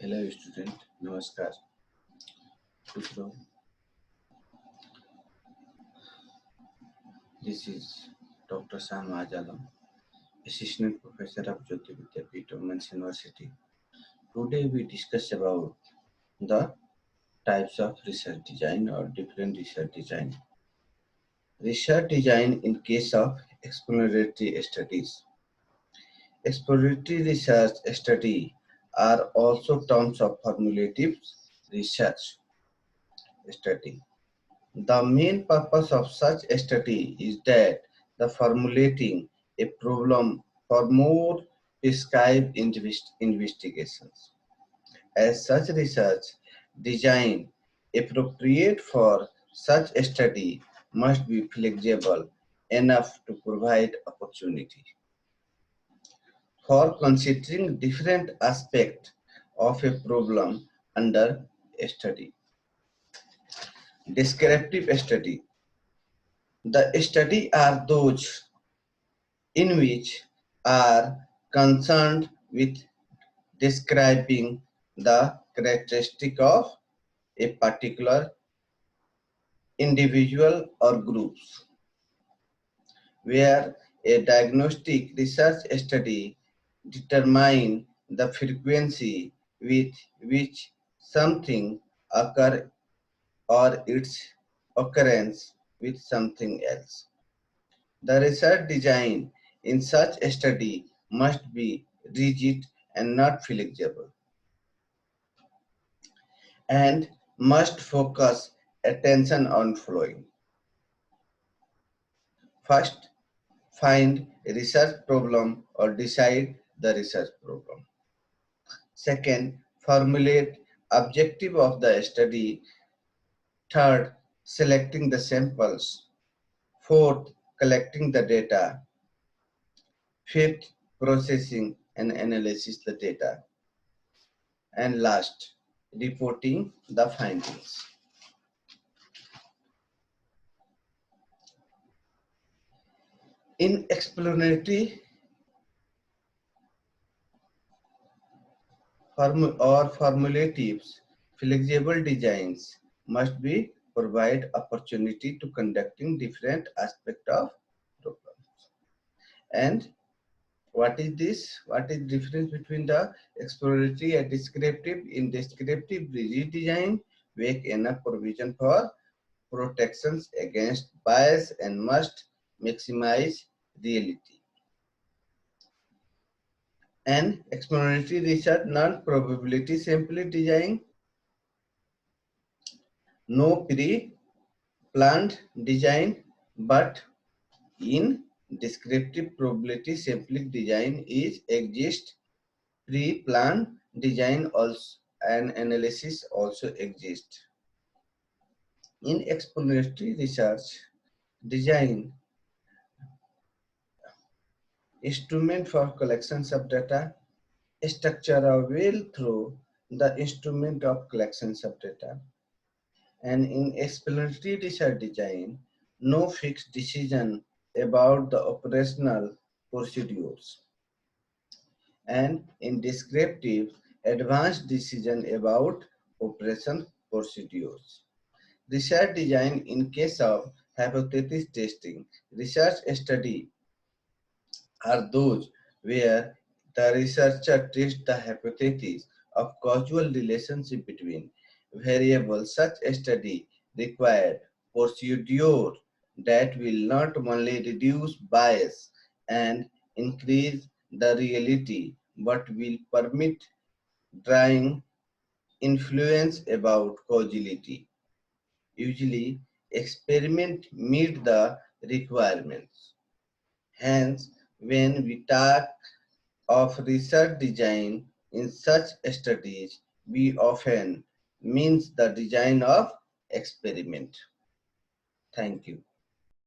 Hello student, Namaskar. Kutro. This is Dr. Samaj Alam, Assistant Professor of Jyoti Vidyapeeth Women's University. Today we discuss about the types of research design or different research design. Research design in case of exploratory studies. Exploratory research study are also terms of formulative research study. The main purpose of such a study is that the formulating a problem for more prescribed investigations. As such research design appropriate for such a study must be flexible enough to provide opportunity for considering different aspects of a problem under study. Descriptive study. The study are those in which are concerned with describing the characteristic of a particular individual or groups, where a diagnostic research study determine the frequency with which something occur or its occurrence with something else. The research design in such a study must be rigid and not flexible, and must focus attention on following. First, find a research problem or decide the research problem. Second, formulate objective of the study. Third, selecting the samples. Fourth, collecting the data. Fifth, processing and analysis the data. And last, reporting the findings. In explanatory or formulatives, flexible designs must be provide opportunity to conducting different aspects of programs. And what is this? What is difference between the exploratory and descriptive? In descriptive rigid design, make enough provision for protections against bias and must maximize reality. And exploratory research non-probability simply design, no pre-planned design, but in descriptive probability simply design is exist, pre-planned design also and analysis also exist. In exploratory research design, instrument for collections of data, structure a will through the instrument of collections of data. And in explanatory research design, no fixed decision about the operational procedures. And in descriptive, advanced decision about operation procedures. Research design in case of hypothesis testing. Research study are those where the researcher tests the hypothesis of causal relationship between variables. Such a study required procedure that will not only reduce bias and increase the reality, but will permit drawing influence about causality. Usually, experiment meet the requirements. Hence, when we talk of research design in such studies, we often means the design of experiment. Thank you.